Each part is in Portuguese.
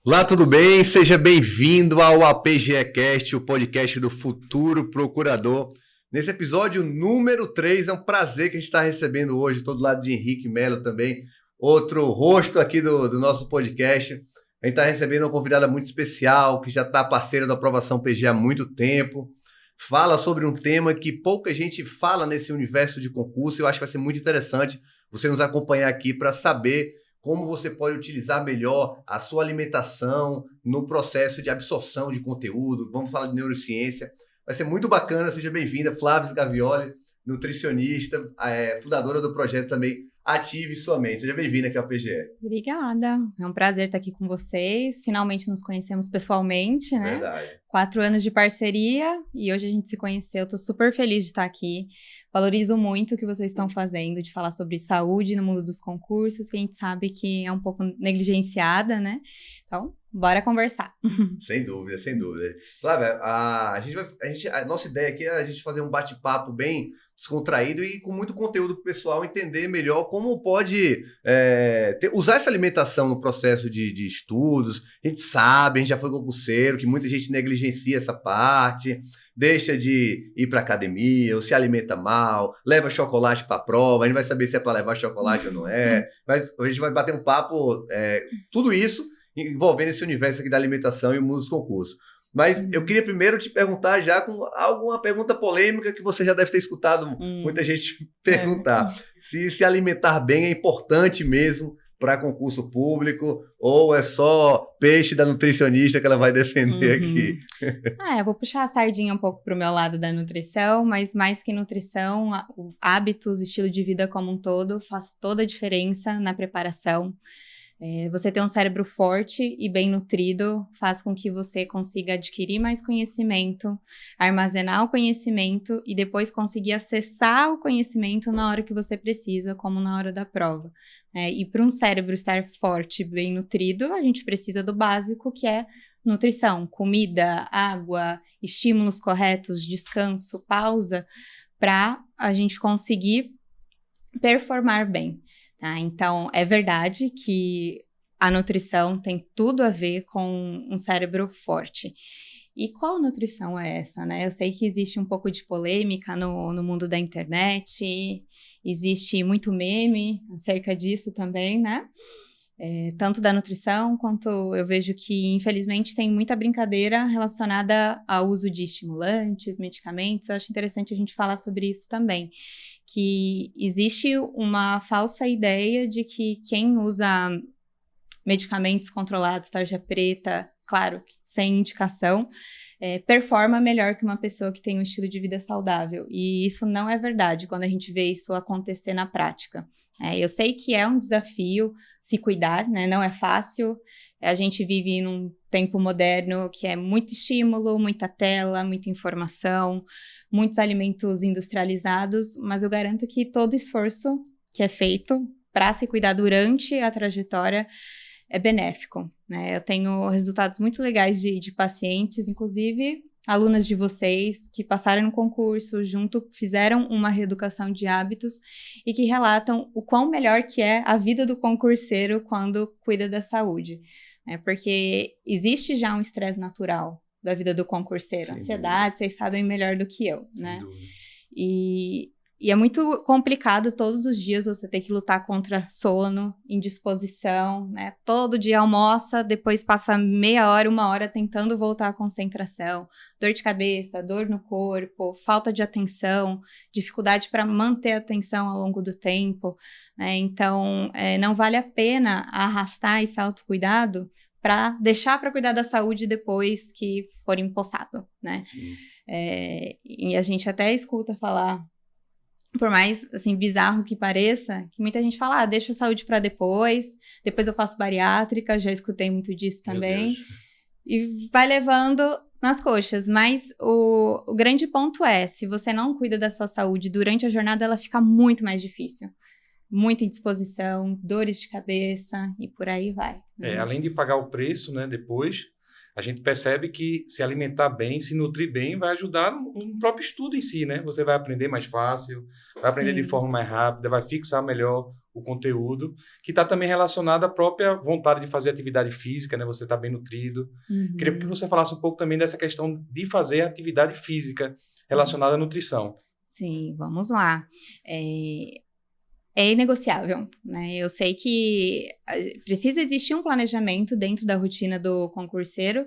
Olá, tudo bem? Seja bem-vindo ao APGEcast, o podcast do futuro procurador. Nesse episódio número 3, é um prazer que a gente está recebendo hoje, todo lado de Henrique Melo também, outro rosto aqui do nosso podcast. A gente está recebendo uma convidada muito especial, que já está parceira da Aprovação PG há muito tempo. Fala sobre um tema que pouca gente fala nesse universo de concurso. Eu acho que vai ser muito interessante você nos acompanhar aqui para saber como você pode utilizar melhor a sua alimentação no processo de absorção de conteúdo. Vamos falar de neurociência. Vai ser muito bacana. Seja bem-vinda, Flávia Gavioli, nutricionista, fundadora do projeto também Ative Sua Mente. Seja bem-vinda aqui ao PGE. Obrigada. É um prazer estar aqui com vocês. Finalmente nos conhecemos pessoalmente, né? Verdade. 4 anos de parceria e hoje a gente se conheceu. Estou super feliz de estar aqui. Valorizo muito o que vocês estão fazendo, de falar sobre saúde no mundo dos concursos, que a gente sabe que é um pouco negligenciada, né? Então, bora conversar. Sem dúvida, sem dúvida. Flávia, a nossa ideia aqui é a gente fazer um bate-papo bem descontraído e com muito conteúdo para o pessoal entender melhor como pode usar essa alimentação no processo de estudos. A gente sabe, a gente já foi concurseiro, que muita gente negligencia essa parte, deixa de ir para academia, ou se alimenta mal, leva chocolate para a prova, a gente vai saber se é para levar chocolate ou não é, mas hoje a gente vai bater um papo, tudo isso envolvendo esse universo aqui da alimentação e o mundo dos concursos. Mas eu queria primeiro te perguntar já com alguma pergunta polêmica que você já deve ter escutado muita gente perguntar. Se alimentar bem é importante mesmo para concurso público ou é só peixe da nutricionista que ela vai defender aqui? Eu vou puxar a sardinha um pouco para o meu lado da nutrição, mas mais que nutrição, hábitos, estilo de vida como um todo faz toda a diferença na preparação. Você ter um cérebro forte e bem nutrido faz com que você consiga adquirir mais conhecimento, armazenar o conhecimento e depois conseguir acessar o conhecimento na hora que você precisa, como na hora da prova. E para um cérebro estar forte e bem nutrido, a gente precisa do básico, que é nutrição, comida, água, estímulos corretos, descanso, pausa, para a gente conseguir performar bem. Então, é verdade que a nutrição tem tudo a ver com um cérebro forte. E qual nutrição é essa, né? Eu sei que existe um pouco de polêmica no mundo da internet, existe muito meme acerca disso também, né? Tanto da nutrição quanto eu vejo que, infelizmente, tem muita brincadeira relacionada ao uso de estimulantes, medicamentos. Eu acho interessante a gente falar sobre isso também. Que existe uma falsa ideia de que quem usa medicamentos controlados, tarja preta, claro, sem indicação, performa melhor que uma pessoa que tem um estilo de vida saudável. E isso não é verdade quando a gente vê isso acontecer na prática. Eu sei que é um desafio se cuidar, né? Não é fácil. A gente vive num tempo moderno que é muito estímulo, muita tela, muita informação, muitos alimentos industrializados, mas eu garanto que todo esforço que é feito para se cuidar durante a trajetória é benéfico, né? Eu tenho resultados muito legais de pacientes, inclusive alunas de vocês que passaram no concurso, fizeram uma reeducação de hábitos e que relatam o quão melhor que é a vida do concurseiro quando cuida da saúde. Porque existe já um estresse natural da vida do concurseiro, ansiedade, vocês sabem melhor do que eu, né? E é muito complicado todos os dias você ter que lutar contra sono, indisposição, né? Todo dia almoça, depois passa meia hora, 1 hora tentando voltar à concentração, dor de cabeça, dor no corpo, falta de atenção, dificuldade para manter a atenção ao longo do tempo, né? Então, não vale a pena arrastar esse autocuidado para deixar para cuidar da saúde depois que for empossado, né? E a gente até escuta falar, por mais, assim, bizarro que pareça, que muita gente fala, deixa a saúde para depois eu faço bariátrica, já escutei muito disso também, e vai levando nas coxas, mas o grande ponto é, se você não cuida da sua saúde durante a jornada, ela fica muito mais difícil, muita indisposição, dores de cabeça, e por aí vai. Além de pagar o preço, né, depois, a gente percebe que se alimentar bem, se nutrir bem, vai ajudar no próprio estudo em si, né? Você vai aprender mais fácil, vai aprender de forma mais rápida, vai fixar melhor o conteúdo, que está também relacionado à própria vontade de fazer atividade física, né? Você está bem nutrido. Queria que você falasse um pouco também dessa questão de fazer atividade física relacionada à nutrição. Sim, vamos lá. É inegociável, né? Eu sei que precisa existir um planejamento dentro da rotina do concurseiro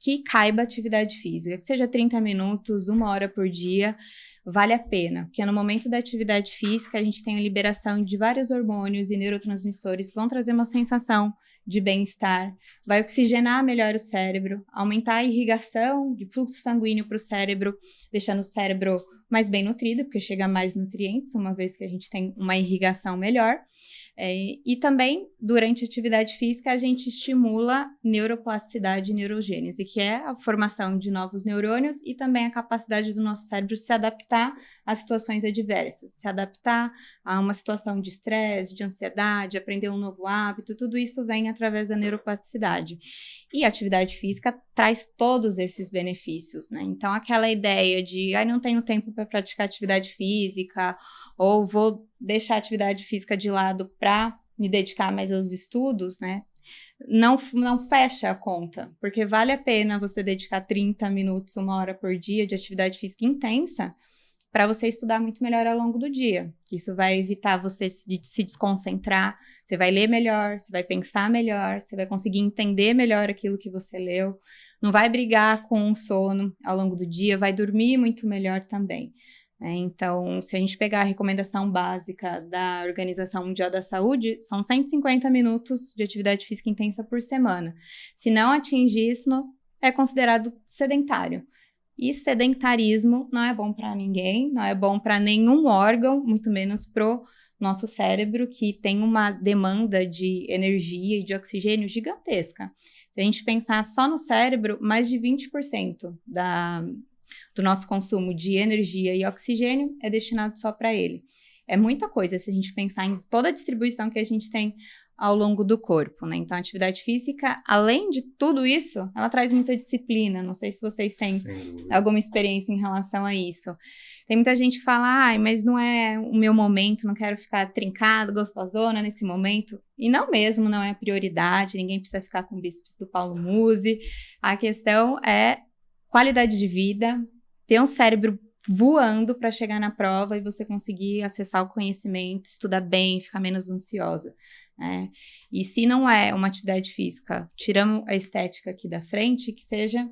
que caiba atividade física, que seja 30 minutos, 1 hora por dia, vale a pena, porque no momento da atividade física a gente tem a liberação de vários hormônios e neurotransmissores que vão trazer uma sensação de bem-estar, vai oxigenar melhor o cérebro, aumentar a irrigação de fluxo sanguíneo para o cérebro, deixando o cérebro mais bem nutrido, porque chega mais nutrientes, uma vez que a gente tem uma irrigação melhor. E também, durante a atividade física, a gente estimula neuroplasticidade e neurogênese, que é a formação de novos neurônios e também a capacidade do nosso cérebro se adaptar a situações adversas, se adaptar a uma situação de estresse, de ansiedade, aprender um novo hábito, tudo isso vem através da neuroplasticidade. E a atividade física traz todos esses benefícios, né? Então, aquela ideia de, não tenho tempo para praticar atividade física, ou vou deixar a atividade física de lado para me dedicar mais aos estudos, né? Não fecha a conta, porque vale a pena você dedicar 30 minutos, 1 hora por dia de atividade física intensa para você estudar muito melhor ao longo do dia. Isso vai evitar você de se desconcentrar, você vai ler melhor, você vai pensar melhor, você vai conseguir entender melhor aquilo que você leu, não vai brigar com o sono ao longo do dia, vai dormir muito melhor também. Então, se a gente pegar a recomendação básica da Organização Mundial da Saúde, são 150 minutos de atividade física intensa por semana. Se não atingir isso, é considerado sedentário. E sedentarismo não é bom para ninguém, não é bom para nenhum órgão, muito menos pro nosso cérebro, que tem uma demanda de energia e de oxigênio gigantesca. Se a gente pensar só no cérebro, mais de 20% do nosso consumo de energia e oxigênio é destinado só para ele. É muita coisa se a gente pensar em toda a distribuição que a gente tem ao longo do corpo, né? Então, a atividade física, além de tudo isso, ela traz muita disciplina. Não sei se vocês têm alguma experiência em relação a isso. Tem muita gente que fala, mas não é o meu momento, não quero ficar trincado, gostosona nesse momento. E não mesmo, não é a prioridade, ninguém precisa ficar com o bíceps do Paulo Musi. A questão é qualidade de vida, ter um cérebro voando para chegar na prova e você conseguir acessar o conhecimento, estudar bem, ficar menos ansiosa, né? E se não é uma atividade física, tiramos a estética aqui da frente, que seja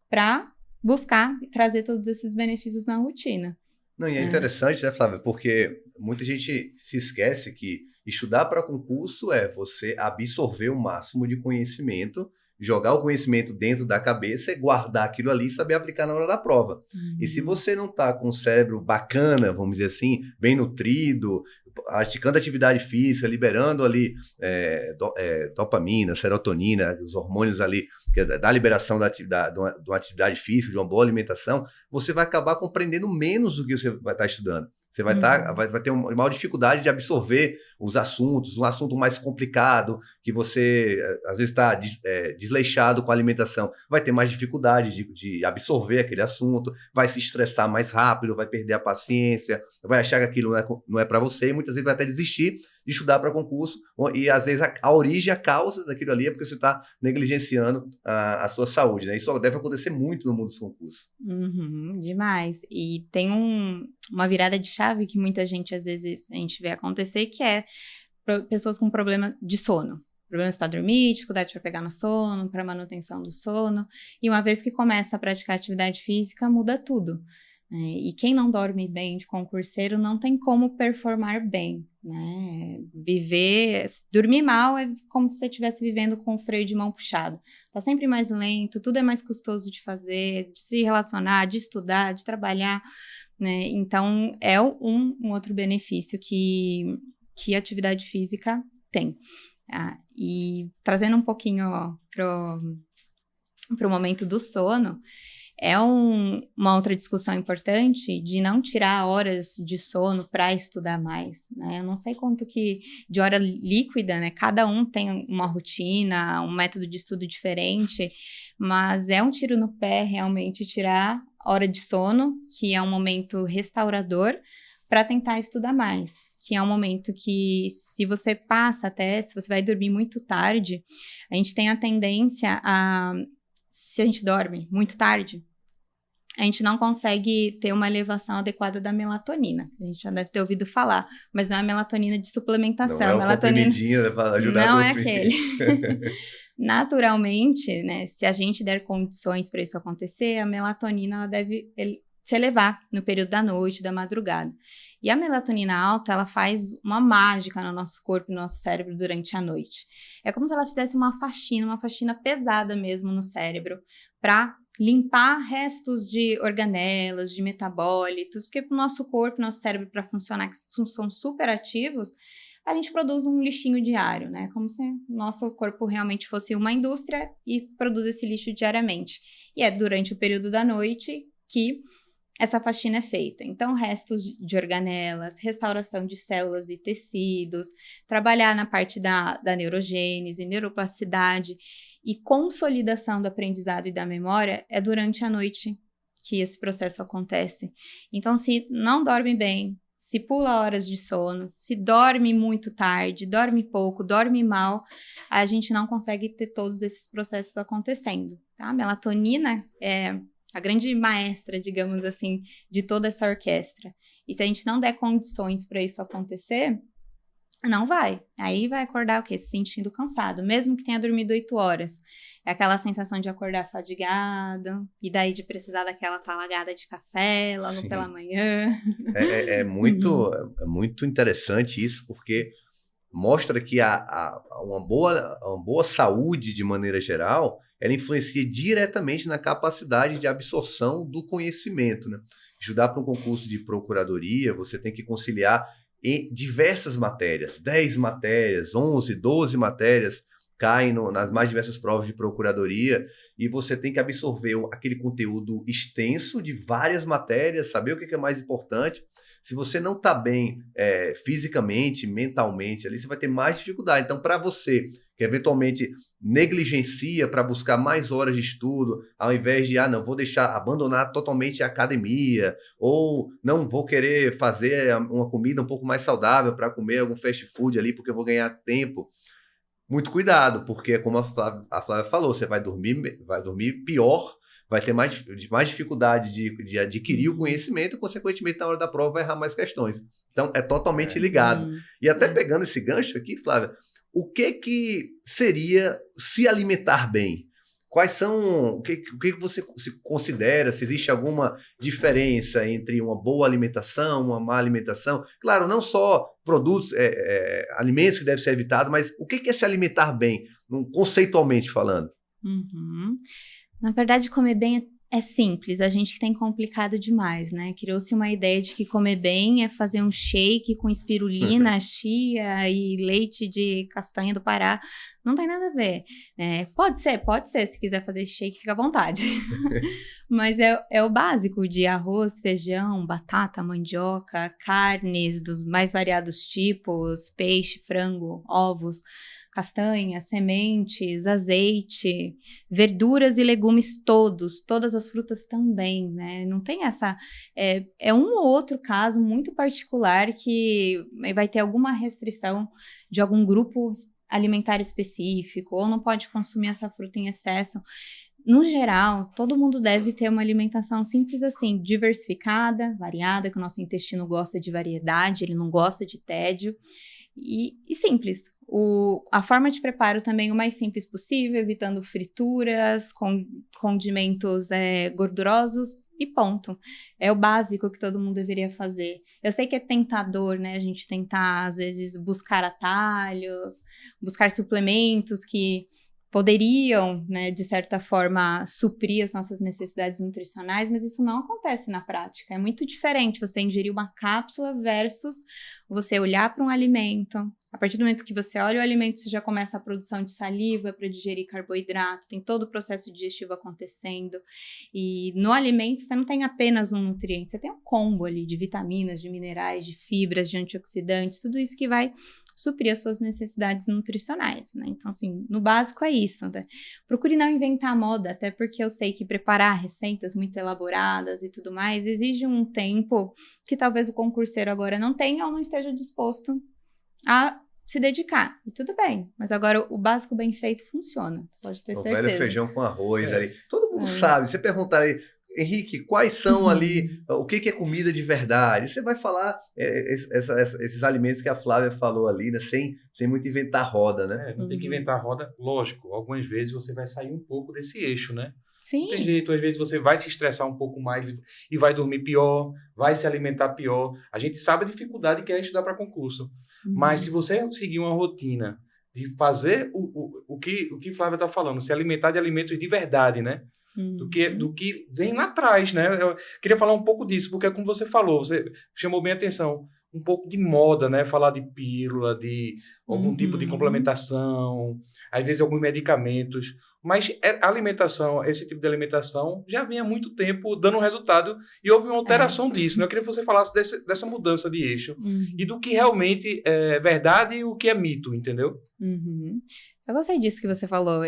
para buscar trazer todos esses benefícios na rotina. Não, e é interessante, né, Flávia, porque muita gente se esquece que estudar para concurso é você absorver o máximo de conhecimento, jogar o conhecimento dentro da cabeça e guardar aquilo ali e saber aplicar na hora da prova. E se você não está com o cérebro bacana, vamos dizer assim, bem nutrido, praticando atividade física, liberando ali dopamina, serotonina, os hormônios ali da liberação de uma atividade física, de uma boa alimentação, você vai acabar compreendendo menos do que você vai estar estudando. Você vai ter uma maior dificuldade de absorver os assuntos, um assunto mais complicado, que você, às vezes, está desleixado com a alimentação. Vai ter mais dificuldade de absorver aquele assunto, vai se estressar mais rápido, vai perder a paciência, vai achar que aquilo não é para você, e muitas vezes vai até desistir de estudar para concurso, e às vezes a origem, a causa daquilo ali é porque você está negligenciando a sua saúde, né? Isso deve acontecer muito no mundo dos concursos. Demais. E tem uma virada de chave que muita gente, às vezes, a gente vê acontecer, que é pessoas com problema de sono. Problemas para dormir, dificuldade para pegar no sono, para manutenção do sono. E uma vez que começa a praticar atividade física, muda tudo. E quem não dorme bem de concurseiro não tem como performar bem, né? Dormir mal é como se você estivesse vivendo com o freio de mão puxado. Tá sempre mais lento, tudo é mais custoso de fazer, de se relacionar, de estudar, de trabalhar, né? Então, é um outro benefício que a atividade física tem. E trazendo um pouquinho pro momento do sono, é uma outra discussão importante de não tirar horas de sono para estudar mais, né? Eu não sei quanto que de hora líquida, né? Cada um tem uma rotina, um método de estudo diferente, mas é um tiro no pé realmente tirar hora de sono, que é um momento restaurador, para tentar estudar mais. que é um momento que se você vai dormir muito tarde, a gente tem a tendência se a gente dorme muito tarde, a gente não consegue ter uma elevação adequada da melatonina. A gente já deve ter ouvido falar, mas não é a melatonina de suplementação. Não é o melatonina comprimidinho para ajudar não a é dormir. aquele. Naturalmente, né, se a gente der condições para isso acontecer, a melatonina ela deve se elevar no período da noite, da madrugada. E a melatonina alta, ela faz uma mágica no nosso corpo e no nosso cérebro durante a noite. É como se ela fizesse uma faxina pesada mesmo no cérebro, para limpar restos de organelas, de metabólitos, porque para o nosso corpo, nosso cérebro, para funcionar, que são super ativos, a gente produz um lixinho diário, né? Como se nosso corpo realmente fosse uma indústria e produz esse lixo diariamente. E é durante o período da noite que essa faxina é feita. Então, restos de organelas, restauração de células e tecidos, trabalhar na parte da neurogênese, neuroplasticidade e consolidação do aprendizado e da memória é durante a noite que esse processo acontece. Então, se não dorme bem, se pula horas de sono, se dorme muito tarde, dorme pouco, dorme mal, a gente não consegue ter todos esses processos acontecendo, tá? A melatonina é a grande maestra, digamos assim, de toda essa orquestra. E se a gente não der condições para isso acontecer, não vai. Aí vai acordar o quê? Se sentindo cansado, mesmo que tenha dormido 8 horas. É aquela sensação de acordar fadigado, e daí de precisar daquela talagada de café logo Sim. pela manhã. É muito interessante isso, porque mostra que uma boa saúde, de maneira geral, ela influencia diretamente na capacidade de absorção do conhecimento, né? Estudar para um concurso de procuradoria, você tem que conciliar em diversas matérias, 10 matérias, 11, 12 matérias caem nas mais diversas provas de procuradoria, e você tem que absorver aquele conteúdo extenso de várias matérias, saber o que é mais importante. Se você não está bem fisicamente, mentalmente, ali você vai ter mais dificuldade. Então, para você que eventualmente negligencia para buscar mais horas de estudo, ao invés de, não, vou abandonar totalmente a academia, ou não vou querer fazer uma comida um pouco mais saudável para comer algum fast food ali, porque eu vou ganhar tempo. Muito cuidado, porque como a Flávia falou, você vai dormir pior, vai ter mais dificuldade de adquirir o conhecimento e, consequentemente, na hora da prova vai errar mais questões. Então, é totalmente ligado. E até pegando esse gancho aqui, Flávia, o que seria se alimentar bem? Quais são, o que você se considera, se existe alguma diferença entre uma boa alimentação, uma má alimentação? Claro, não só produtos, alimentos que devem ser evitados, mas o que é se alimentar bem, conceitualmente falando? Uhum. Na verdade, comer bem é simples, a gente tem complicado demais, né? Criou-se uma ideia de que comer bem é fazer um shake com espirulina, chia e leite de castanha do Pará. Não tem nada a ver, né? Pode ser, se quiser fazer shake, fica à vontade. Mas é o básico de arroz, feijão, batata, mandioca, carnes dos mais variados tipos, peixe, frango, ovos, castanha, sementes, azeite, verduras e legumes todas as frutas também, né? Não tem essa... É um ou outro caso muito particular que vai ter alguma restrição de algum grupo alimentar específico, ou não pode consumir essa fruta em excesso. No geral, todo mundo deve ter uma alimentação simples assim, diversificada, variada, que o nosso intestino gosta de variedade, ele não gosta de tédio, e simples. A forma de preparo também o mais simples possível, evitando frituras, condimentos gordurosos e ponto. É o básico que todo mundo deveria fazer. Eu sei que é tentador, né? A gente tentar, às vezes, buscar atalhos, buscar suplementos que poderiam, né, de certa forma, suprir as nossas necessidades nutricionais, mas isso não acontece na prática. É muito diferente você ingerir uma cápsula versus você olhar para um alimento. A partir do momento que você olha o alimento, você já começa a produção de saliva para digerir carboidrato, tem todo o processo digestivo acontecendo. E no alimento, você não tem apenas um nutriente, você tem um combo ali de vitaminas, de minerais, de fibras, de antioxidantes, tudo isso que vai suprir as suas necessidades nutricionais, né? Então, assim, no básico é isso, né? Procure não inventar moda, até porque eu sei que preparar receitas muito elaboradas e tudo mais exige um tempo que talvez o concurseiro agora não tenha ou não esteja disposto a se dedicar. E tudo bem, mas agora o básico bem feito funciona, pode ter certeza. O velho feijão com arroz ali. Todo mundo sabe, você perguntar aí, Henrique, quais são ali, o que é comida de verdade? Você vai falar esses alimentos que a Flávia falou ali, né? Sem muito inventar roda, né? Não tem que inventar roda, lógico. Algumas vezes você vai sair um pouco desse eixo, né? Sim. Não tem jeito, às vezes você vai se estressar um pouco mais e vai dormir pior, vai se alimentar pior. A gente sabe a dificuldade que é estudar para concurso. Mas se você seguir uma rotina de fazer o que Flávia está falando, se alimentar de alimentos de verdade, né? Do que vem lá atrás, né? Eu queria falar um pouco disso, porque como você falou, você chamou bem a atenção, um pouco de moda, né? Falar de pílula, de algum tipo de complementação, às vezes alguns medicamentos, mas a alimentação, esse tipo de alimentação já vem há muito tempo dando resultado e houve uma alteração disso, né? Eu queria que você falasse dessa mudança de eixo e do que realmente é verdade e o que é mito, entendeu? Eu gostei disso que você falou.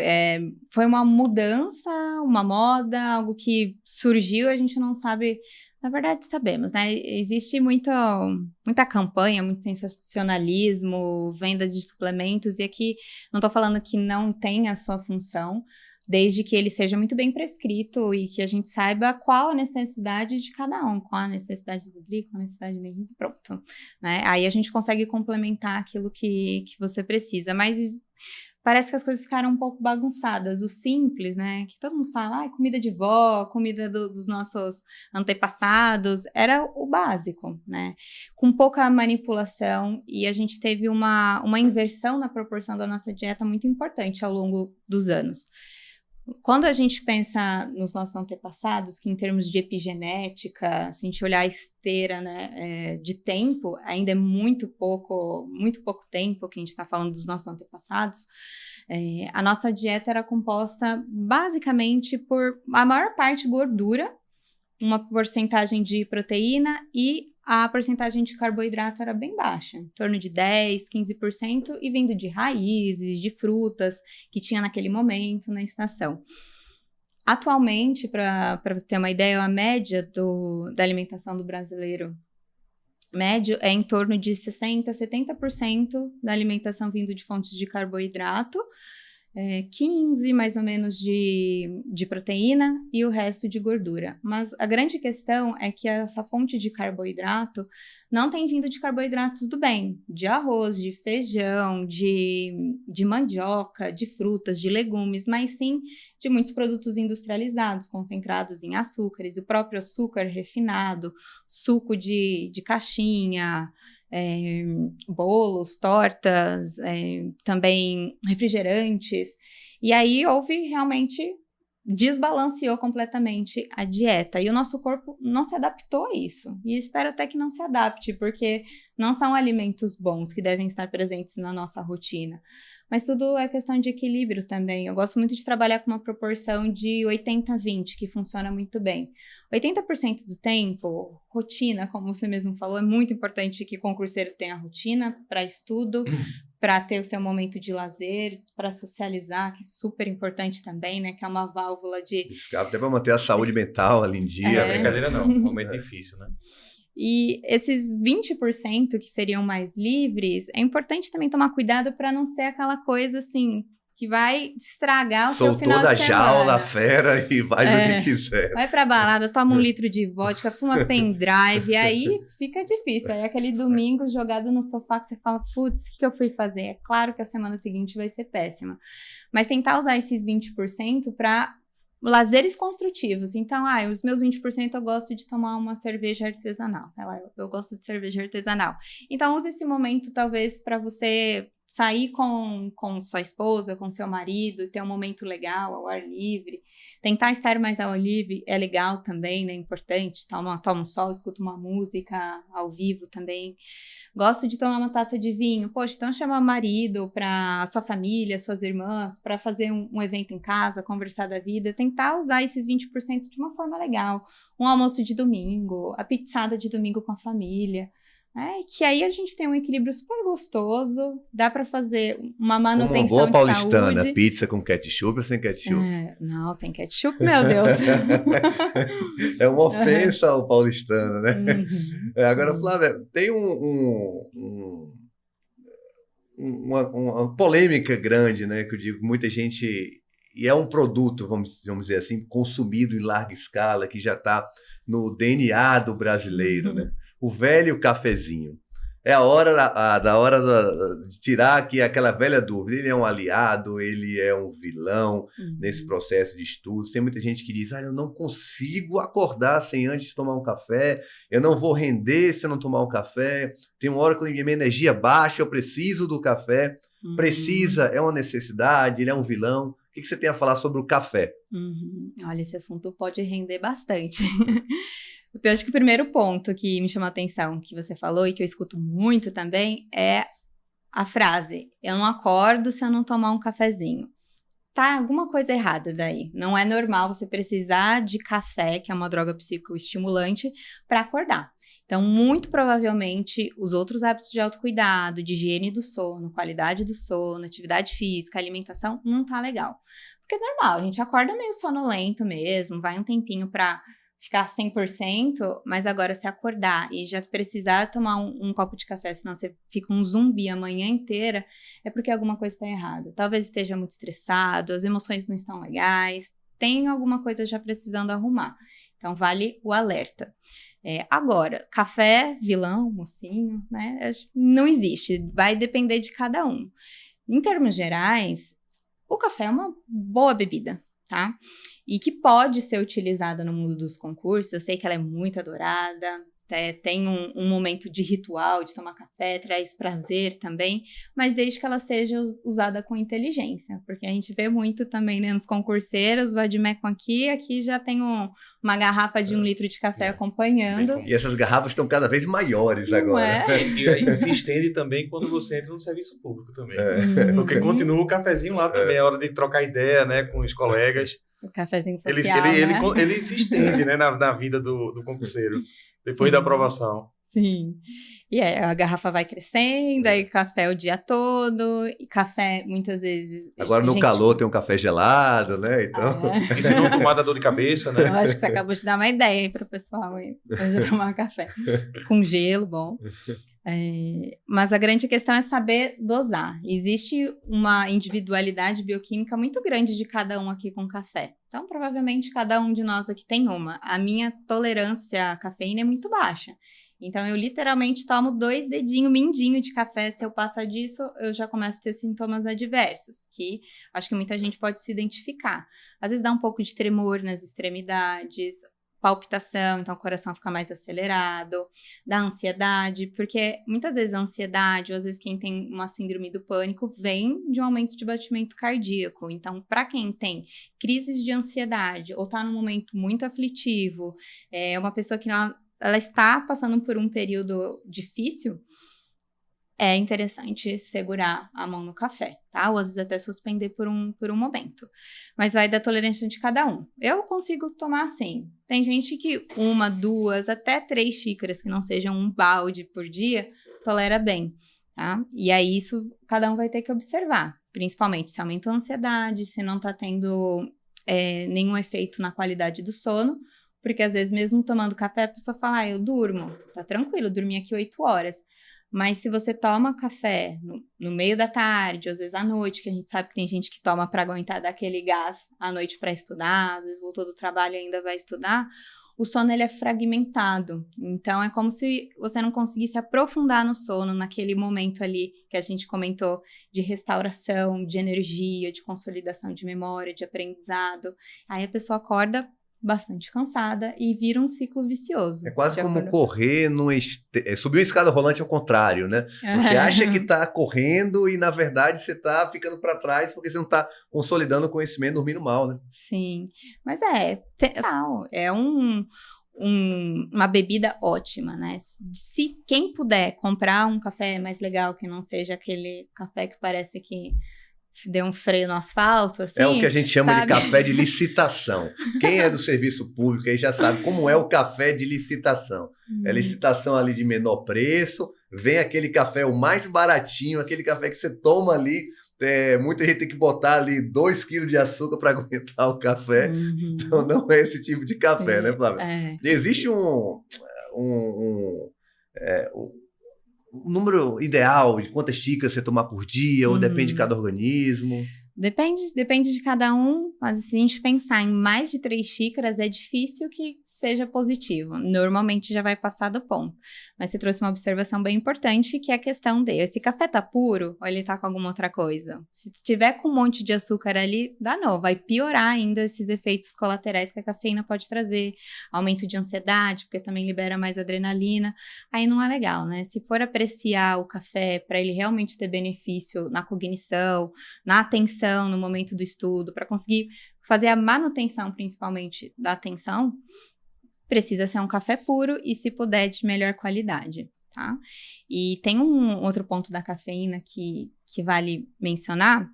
Foi uma mudança, uma moda, algo que surgiu, a gente não sabe. Na verdade, sabemos, né? Existe muita campanha, muito sensacionalismo, venda de suplementos, e aqui não estou falando que não tem a sua função, desde que ele seja muito bem prescrito e que a gente saiba qual a necessidade de cada um, qual a necessidade do Rodrigo, qual a necessidade do Henrique, pronto. Né? Aí a gente consegue complementar aquilo que você precisa, mas parece que as coisas ficaram um pouco bagunçadas. O simples, né? Que todo mundo fala, comida de vó, comida dos nossos antepassados, era o básico, né? Com pouca manipulação, e a gente teve uma inversão na proporção da nossa dieta muito importante ao longo dos anos. Quando a gente pensa nos nossos antepassados, que em termos de epigenética, se a gente olhar a esteira, né, de tempo, ainda é muito pouco tempo que a gente está falando dos nossos antepassados, a nossa dieta era composta basicamente por a maior parte gordura, uma porcentagem de proteína e a porcentagem de carboidrato era bem baixa, em torno de 10%, 15%, e vindo de raízes, de frutas que tinha naquele momento na estação. Atualmente, para você ter uma ideia, a média da alimentação do brasileiro médio é em torno de 60%, 70% da alimentação vindo de fontes de carboidrato, 15% mais ou menos de proteína e o resto de gordura. Mas a grande questão é que essa fonte de carboidrato não tem vindo de carboidratos do bem, de arroz, de feijão, de mandioca, de frutas, de legumes, mas sim de muitos produtos industrializados, concentrados em açúcares, o próprio açúcar refinado, suco de caixinha, bolos, tortas, também refrigerantes, e aí desbalanceou completamente a dieta, e o nosso corpo não se adaptou a isso, e espero até que não se adapte, porque não são alimentos bons que devem estar presentes na nossa rotina, mas tudo é questão de equilíbrio também. Eu gosto muito de trabalhar com uma proporção de 80-20, que funciona muito bem. 80% do tempo, rotina, como você mesmo falou, é muito importante que o concurseiro tenha rotina para estudo, para ter o seu momento de lazer, para socializar, que é super importante também, né? Que é uma válvula de... Escape até para manter a saúde mental ali em dia. Não é brincadeira não, um momento difícil, né? E esses 20% que seriam mais livres, é importante também tomar cuidado para não ser aquela coisa assim, que vai estragar o seu final de semana. Soltou da jaula a fera e faz o que quiser. Vai pra balada, toma 1 litro de vodka, fuma pendrive, aí fica difícil. Aí aquele domingo jogado no sofá que você fala, putz, o que eu fui fazer? É claro que a semana seguinte vai ser péssima. Mas tentar usar esses 20% para lazeres construtivos. Então, os meus 20% eu gosto de tomar uma cerveja artesanal. Sei lá, eu gosto de cerveja artesanal. Então, use esse momento, talvez, para você sair com sua esposa, com seu marido, e ter um momento legal, ao ar livre. Tentar estar mais ao ar livre é legal também, né? É importante. Toma um sol, escuta uma música ao vivo também. Gosto de tomar uma taça de vinho. Poxa, então chama o marido para sua família, suas irmãs, para fazer um evento em casa, conversar da vida. Tentar usar esses 20% de uma forma legal. Um almoço de domingo, a pizzada de domingo com a família. Que aí a gente tem um equilíbrio super gostoso, dá para fazer uma manutenção Como uma boa paulistana, saúde. Pizza com ketchup ou sem ketchup? Não, sem ketchup, meu Deus. É uma ofensa ao paulistano, né? Uhum. Agora, Flávia, tem uma polêmica grande, né? Que eu digo, muita gente... E é um produto, vamos dizer assim, consumido em larga escala, que já está no DNA do brasileiro, né? O velho cafezinho. É a hora de tirar aqui aquela velha dúvida. Ele é um aliado, ele é um vilão nesse processo de estudos. Tem muita gente que diz, eu não consigo acordar sem antes tomar um café, eu não vou render se eu não tomar um café. Tem uma hora que a minha energia baixa, eu preciso do café. Precisa, é uma necessidade, ele é um vilão. O que você tem a falar sobre o café? Olha, esse assunto pode render bastante. Eu acho que o primeiro ponto que me chamou a atenção, que você falou e que eu escuto muito também, é a frase: eu não acordo se eu não tomar um cafezinho. Tá alguma coisa errada daí. Não é normal você precisar de café, que é uma droga psicoestimulante, para acordar. Então, muito provavelmente, os outros hábitos de autocuidado, de higiene do sono, qualidade do sono, atividade física, alimentação, não tá legal. Porque é normal, a gente acorda meio sonolento mesmo, vai um tempinho para ficar 100%, mas agora se acordar e já precisar tomar um copo de café, senão você fica um zumbi a manhã inteira, é porque alguma coisa está errada. Talvez esteja muito estressado, as emoções não estão legais, tem alguma coisa já precisando arrumar. Então, vale o alerta. Agora, café, vilão, mocinho, né? Não existe, vai depender de cada um. Em termos gerais, o café é uma boa bebida, tá? E que pode ser utilizada no mundo dos concursos. Eu sei que ela é muito adorada, tem um momento de ritual de tomar café, traz prazer também, mas desde que ela seja usada com inteligência, porque a gente vê muito também, né, nos concurseiros, vademecum aqui já tem uma garrafa de 1 litro de café acompanhando. E essas garrafas estão cada vez maiores agora. E aí se estende também quando você entra no serviço público também. Porque continua o cafezinho lá também, é hora de trocar ideia, né, com os colegas. O cafezinho social, ele se estende, né, na vida do concurseiro, depois da aprovação. Sim. E aí a garrafa vai crescendo, aí café o dia todo, e café muitas vezes... Agora no calor tem um café gelado, né? Então... E se não tomar dá dor de cabeça, né? Eu acho que você acabou de dar uma ideia aí pro pessoal hoje tomar café. Com gelo, bom. Mas a grande questão é saber dosar. Existe uma individualidade bioquímica muito grande de cada um aqui com café. Então, provavelmente, cada um de nós aqui tem uma. A minha tolerância à cafeína é muito baixa. Então, eu literalmente tomo 2 dedinhos mindinho de café. Se eu passar disso, eu já começo a ter sintomas adversos, que acho que muita gente pode se identificar. Às vezes dá um pouco de tremor nas extremidades, palpitação, então o coração fica mais acelerado, dá ansiedade, porque muitas vezes a ansiedade, ou às vezes quem tem uma síndrome do pânico, vem de um aumento de batimento cardíaco. Então, para quem tem crises de ansiedade ou está num momento muito aflitivo, uma pessoa que ela está passando por um período difícil, é interessante segurar a mão no café, tá? Ou às vezes até suspender por um momento. Mas vai da tolerância de cada um. Eu consigo tomar assim. Tem gente que 1, 2, até 3 xícaras, que não sejam um balde por dia, tolera bem, tá? E aí isso cada um vai ter que observar. Principalmente se aumentou a ansiedade, se não tá tendo nenhum efeito na qualidade do sono. Porque às vezes mesmo tomando café, a pessoa fala, eu durmo. Tá tranquilo, dormi aqui 8 horas. Mas se você toma café no meio da tarde, ou às vezes à noite, que a gente sabe que tem gente que toma para aguentar daquele gás à noite para estudar, às vezes voltou do trabalho e ainda vai estudar, o sono ele é fragmentado. Então é como se você não conseguisse aprofundar no sono naquele momento ali que a gente comentou de restauração, de energia, de consolidação de memória, de aprendizado. Aí a pessoa acorda bastante cansada e vira um ciclo vicioso. É quase como correr subir uma escada rolante ao contrário, né? Você acha que está correndo e, na verdade, você está ficando para trás porque você não está consolidando o conhecimento, dormindo mal, né? Sim, mas é uma bebida ótima, né? Se quem puder comprar um café mais legal, que não seja aquele café que parece que deu um freio no asfalto, assim. É o que a gente chama de sabe? café de licitação. Quem é do serviço público aí já sabe como é o café de licitação. É licitação ali de menor preço, vem aquele café o mais baratinho, aquele café que você toma ali, muita gente tem que botar ali 2 quilos de açúcar para aguentar o café. Então não é esse tipo de café, né, Flávia? Existe um número ideal de quantas xícaras você tomar por dia, ou depende de cada organismo? Depende de cada um, mas se a gente pensar em mais de 3 xícaras, é difícil que seja positivo. Normalmente já vai passar do ponto. Mas você trouxe uma observação bem importante, que é a questão de, esse café tá puro ou ele tá com alguma outra coisa? Se tiver com um monte de açúcar ali, danou, vai piorar ainda esses efeitos colaterais que a cafeína pode trazer. Aumento de ansiedade, porque também libera mais adrenalina. Aí não é legal, né? Se for apreciar o café para ele realmente ter benefício na cognição, na atenção, no momento do estudo, para conseguir fazer a manutenção, principalmente, da atenção, precisa ser um café puro e, se puder, de melhor qualidade, tá? E tem um outro ponto da cafeína que vale mencionar,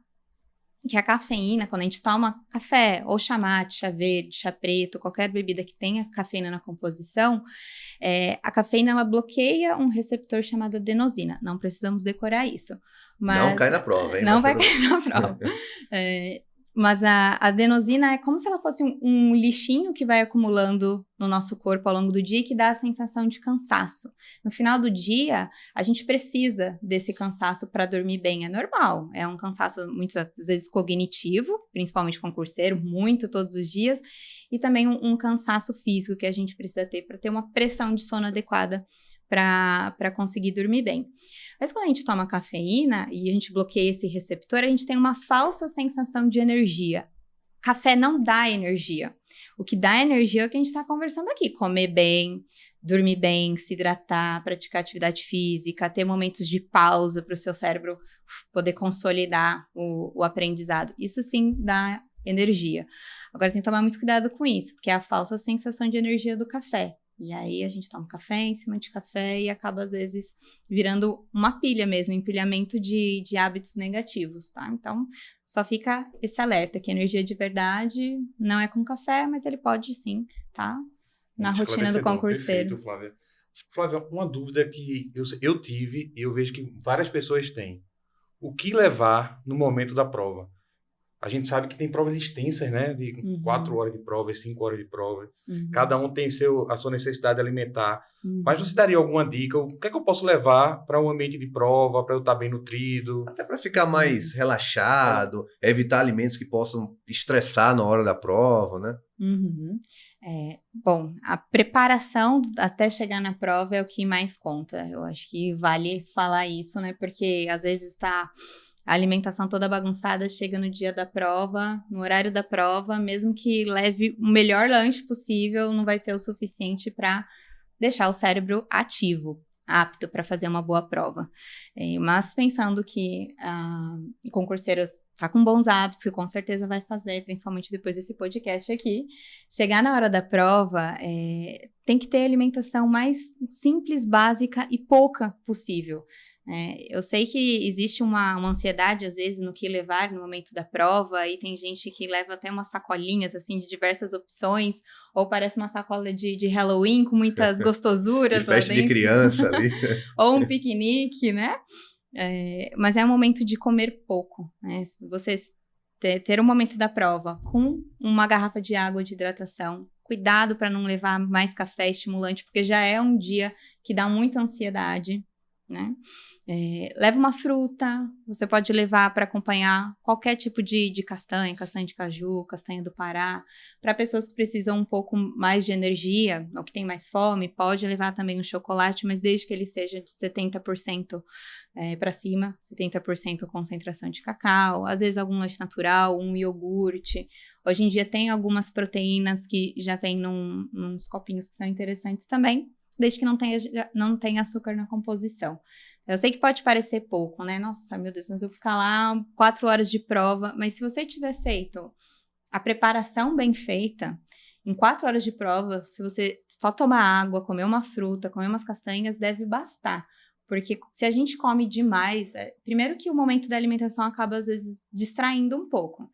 que a cafeína, quando a gente toma café, ou chá mate, chá verde, chá preto, qualquer bebida que tenha cafeína na composição, a cafeína, ela bloqueia um receptor chamado adenosina. Não precisamos decorar isso. Mas não cai na prova, hein? Não vai cair na prova. Mas a adenosina é como se ela fosse um lixinho que vai acumulando no nosso corpo ao longo do dia e que dá a sensação de cansaço. No final do dia, a gente precisa desse cansaço para dormir bem. É normal. É um cansaço, muitas vezes, cognitivo, principalmente concurseiro, muito todos os dias. E também um cansaço físico que a gente precisa ter para ter uma pressão de sono adequada para conseguir dormir bem. Mas quando a gente toma cafeína e a gente bloqueia esse receptor, a gente tem uma falsa sensação de energia. Café não dá energia. O que dá energia é o que a gente está conversando aqui. Comer bem, dormir bem, se hidratar, praticar atividade física, ter momentos de pausa para o seu cérebro poder consolidar o aprendizado. Isso sim dá energia. Agora tem que tomar muito cuidado com isso, porque é a falsa sensação de energia do café. E aí a gente toma café em cima de café e acaba, às vezes, virando uma pilha mesmo, empilhamento de hábitos negativos, tá? Então, só fica esse alerta, que energia de verdade não é com café, mas ele pode sim, tá? Na rotina do concurseiro. Perfeito, Flávia. Flávia, uma dúvida que eu tive e eu vejo que várias pessoas têm. O que levar no momento da prova? A gente sabe que tem provas extensas, né? De 4 horas de prova, 5 horas de prova. Cada um tem a sua necessidade alimentar. Mas você daria alguma dica? O que é que eu posso levar para um ambiente de prova, para eu estar bem nutrido? Até para ficar mais relaxado, evitar alimentos que possam estressar na hora da prova, né? Bom, a preparação até chegar na prova é o que mais conta. Eu acho que vale falar isso, né? Porque às vezes está a alimentação toda bagunçada, chega no dia da prova, no horário da prova, mesmo que leve o melhor lanche possível, não vai ser o suficiente para deixar o cérebro ativo, apto para fazer uma boa prova. Mas pensando que o concurseiro tá com bons hábitos, que com certeza vai fazer, principalmente depois desse podcast aqui, chegar na hora da prova, tem que ter a alimentação mais simples, básica e pouca possível. Eu sei que existe uma ansiedade, às vezes, no que levar no momento da prova, e tem gente que leva até umas sacolinhas, assim, de diversas opções, ou parece uma sacola de Halloween com muitas gostosuras. De festa de criança ali. Ou um piquenique, né? Mas é um momento de comer pouco, né? Você ter um momento da prova com uma garrafa de água de hidratação, cuidado para não levar mais café estimulante, porque já é um dia que dá muita ansiedade, né? Leva uma fruta, você pode levar para acompanhar qualquer tipo de castanha de caju, castanha do Pará. Para pessoas que precisam um pouco mais de energia, ou que tem mais fome, pode levar também um chocolate, mas desde que ele seja de 70% para cima, 70% concentração de cacau, às vezes algum lanche natural, um iogurte. Hoje em dia tem algumas proteínas que já vêm nos copinhos que são interessantes também, desde que não tenha açúcar na composição. Eu sei que pode parecer pouco, né? Nossa, meu Deus, mas eu vou ficar lá 4 horas de prova. Mas se você tiver feito a preparação bem feita, em 4 horas de prova, se você só tomar água, comer uma fruta, comer umas castanhas, deve bastar. Porque se a gente come demais, primeiro que o momento da alimentação acaba, às vezes, distraindo um pouco.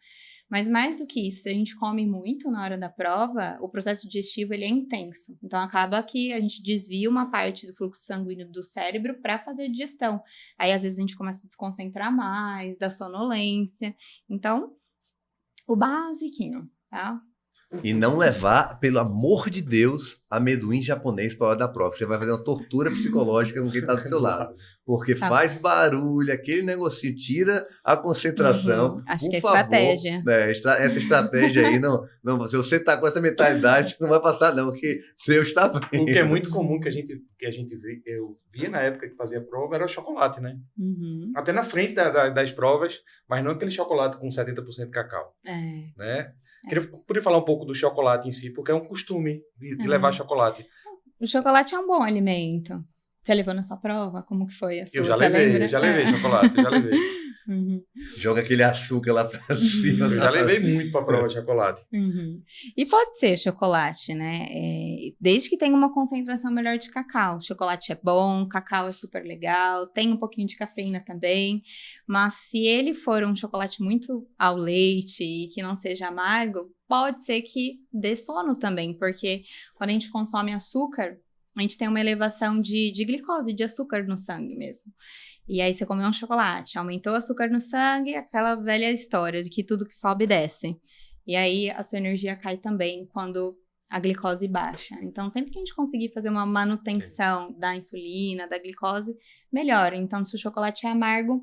Mas mais do que isso, se a gente come muito na hora da prova, o processo digestivo ele é intenso. Então, acaba que a gente desvia uma parte do fluxo sanguíneo do cérebro para fazer a digestão. Aí, às vezes, a gente começa a desconcentrar mais, dá sonolência. Então, o basiquinho, tá? E não levar, pelo amor de Deus, amendoim japonês para a hora da prova. Você vai fazer uma tortura psicológica com quem está do seu lado. Porque faz barulho, aquele negocinho tira a concentração. Acho que é favor, estratégia. Essa estratégia aí, não, se você está com essa mentalidade, você não vai passar não, porque Deus está vendo. O que é muito comum que a gente vê, eu via na época que fazia prova, era o chocolate, né? Até na frente das provas, mas não aquele chocolate com 70% de cacau. Né? Podia falar um pouco do chocolate em si, porque é um costume de levar chocolate. O chocolate é um bom alimento. Você levou na sua prova? Como que foi a sua? Eu já levei chocolate, eu já levei. Joga aquele açúcar lá pra cima. Eu já levei muito pra prova de chocolate. E pode ser chocolate, né? Desde que tenha uma concentração melhor de cacau. Chocolate é bom, cacau é super legal, tem um pouquinho de cafeína também. Mas se ele for um chocolate muito ao leite e que não seja amargo, pode ser que dê sono também, porque quando a gente consome açúcar, a gente tem uma elevação de glicose, de açúcar no sangue mesmo. E aí você comeu um chocolate, aumentou o açúcar no sangue, aquela velha história de que tudo que sobe desce. E aí a sua energia cai também quando a glicose baixa. Então, sempre que a gente conseguir fazer uma manutenção da insulina, da glicose, melhora. Então, se o chocolate é amargo,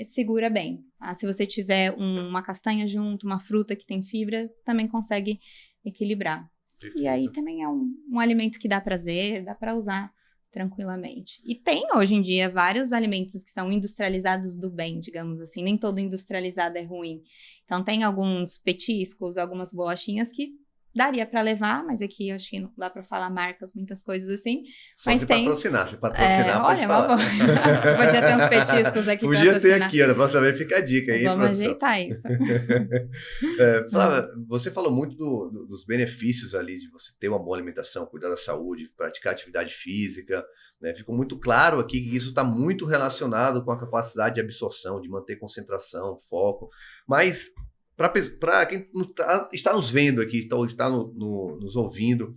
segura bem. Tá? Se você tiver uma castanha junto, uma fruta que tem fibra, também consegue equilibrar. E aí também é um alimento que dá prazer, dá para usar tranquilamente. E tem hoje em dia vários alimentos que são industrializados do bem, digamos assim. Nem todo industrializado é ruim. Então tem alguns petiscos, algumas bolachinhas que daria para levar, mas aqui eu acho que não dá para falar marcas, muitas coisas assim. Só mas se tem... patrocinar. Se patrocinar, pode olha, falar. Podia ter uns petiscos aqui. Podia ter aqui, na próxima vez fica a dica aí. Vamos ajeitar isso. Flávia, você falou muito dos benefícios ali de você ter uma boa alimentação, cuidar da saúde, praticar atividade física, né? Ficou muito claro aqui que isso está muito relacionado com a capacidade de absorção, de manter concentração, foco, mas para quem está nos vendo aqui, ou está nos ouvindo,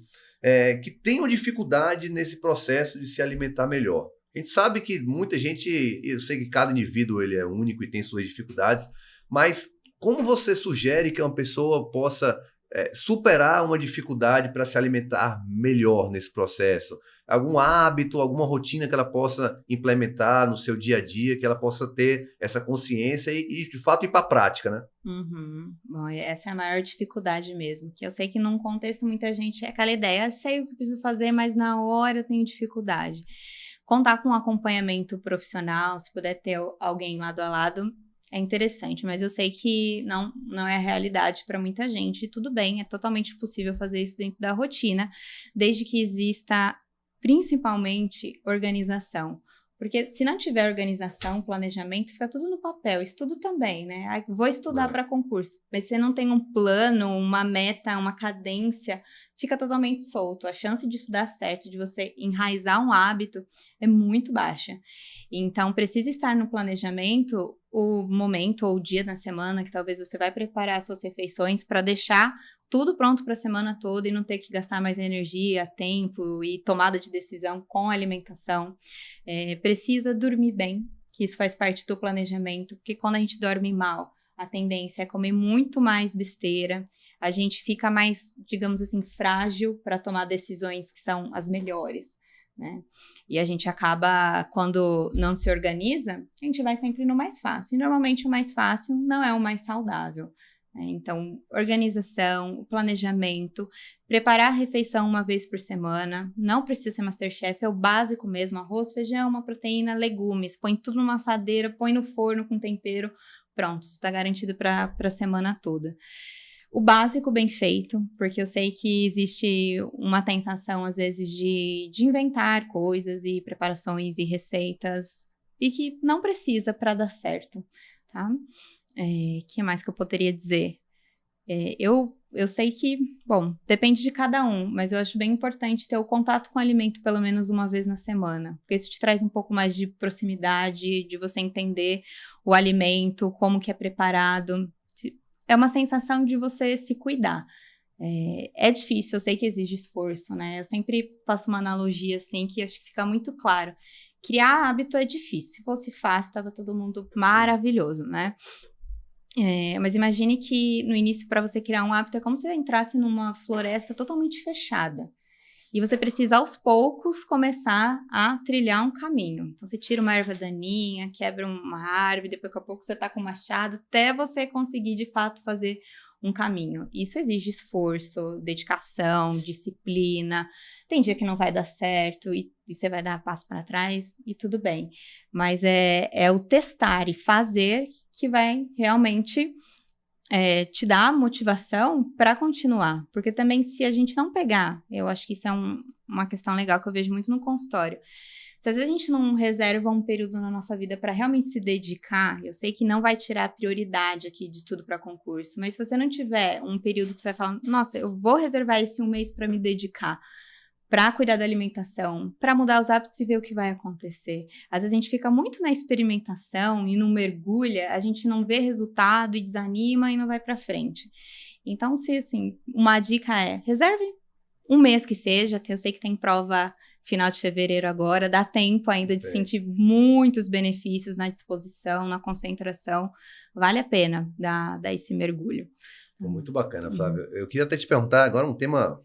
que tenham dificuldade nesse processo de se alimentar melhor. A gente sabe que muita gente, eu sei que cada indivíduo ele é único e tem suas dificuldades, mas como você sugere que uma pessoa possa superar uma dificuldade para se alimentar melhor nesse processo? Algum hábito, alguma rotina que ela possa implementar no seu dia a dia, que ela possa ter essa consciência e de fato ir para a prática, né? Bom, essa é a maior dificuldade mesmo, que eu sei que num contexto muita gente é aquela ideia, sei o que preciso fazer, mas na hora eu tenho dificuldade. Contar com um acompanhamento profissional, se puder ter alguém lado a lado, é interessante, mas eu sei que não é a realidade para muita gente, e tudo bem, é totalmente possível fazer isso dentro da rotina, desde que exista principalmente organização. Porque se não tiver organização, planejamento, fica tudo no papel, estudo também, né? Vou estudar para concurso, mas se você não tem um plano, uma meta, uma cadência, fica totalmente solto. A chance disso dar certo, de você enraizar um hábito, é muito baixa. Então, precisa estar no planejamento o momento ou o dia na semana que talvez você vai preparar as suas refeições para deixar tudo pronto para a semana toda e não ter que gastar mais energia, tempo e tomada de decisão com a alimentação. Precisa dormir bem, que isso faz parte do planejamento, porque quando a gente dorme mal, a tendência é comer muito mais besteira, a gente fica mais, digamos assim, frágil para tomar decisões que são as melhores, né? E a gente acaba, quando não se organiza, a gente vai sempre no mais fácil, e normalmente o mais fácil não é o mais saudável. Então, organização, planejamento, preparar a refeição uma vez por semana, não precisa ser MasterChef, é o básico mesmo, arroz, feijão, uma proteína, legumes, põe tudo numa assadeira, põe no forno com tempero, pronto, está garantido para a semana toda. O básico bem feito, porque eu sei que existe uma tentação às vezes de inventar coisas e preparações e receitas, e que não precisa para dar certo, tá? Que mais que eu poderia dizer? Eu eu sei que, bom, depende de cada um, mas eu acho bem importante ter o contato com o alimento pelo menos uma vez na semana, porque isso te traz um pouco mais de proximidade, de você entender o alimento, como que é preparado. É uma sensação de você se cuidar. É difícil, eu sei que exige esforço, né? Eu sempre faço uma analogia assim, que acho que fica muito claro. Criar hábito é difícil. Se fosse fácil, tava todo mundo maravilhoso, né? Mas imagine que no início, para você criar um hábito, é como se você entrasse numa floresta totalmente fechada. E você precisa, aos poucos, começar a trilhar um caminho. Então, você tira uma erva daninha, quebra uma árvore, depois, daqui a pouco, você tá com um machado, até você conseguir, de fato, fazer um caminho. Isso exige esforço, dedicação, disciplina. Tem dia que não vai dar certo e você vai dar passo para trás e tudo bem. Mas é o testar e fazer que vai realmente te dar motivação para continuar. Porque também, se a gente não pegar, eu acho que isso é uma questão legal que eu vejo muito no consultório. Se às vezes a gente não reserva um período na nossa vida para realmente se dedicar, eu sei que não vai tirar a prioridade aqui de tudo para concurso, mas se você não tiver um período que você vai falar, nossa, eu vou reservar esse um mês para me dedicar, para cuidar da alimentação, para mudar os hábitos e ver o que vai acontecer. Às vezes a gente fica muito na experimentação e não mergulha, a gente não vê resultado e desanima e não vai para frente. Então, uma dica é, reserve um mês que seja, eu sei que tem prova final de fevereiro agora, dá tempo ainda de sentir muitos benefícios na disposição, na concentração, vale a pena dar esse mergulho. Muito bacana, Flávia. Eu queria até te perguntar agora um tema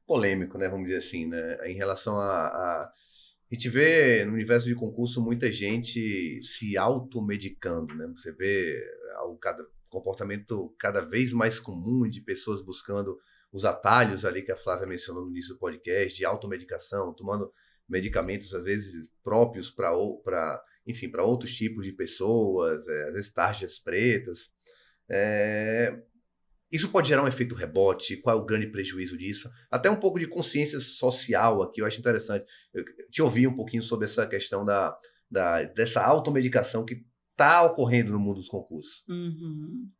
polêmico, né, vamos dizer assim, né, em relação a gente vê no universo de concurso muita gente se automedicando, né, você vê comportamento cada vez mais comum de pessoas buscando os atalhos ali que a Flávia mencionou no início do podcast, de automedicação, tomando medicamentos às vezes próprios para outros tipos de pessoas, às vezes tarjas pretas. Isso pode gerar um efeito rebote? Qual é o grande prejuízo disso? Até um pouco de consciência social aqui, eu acho interessante. Eu te ouvi um pouquinho sobre essa questão dessa automedicação que está ocorrendo no mundo dos concursos.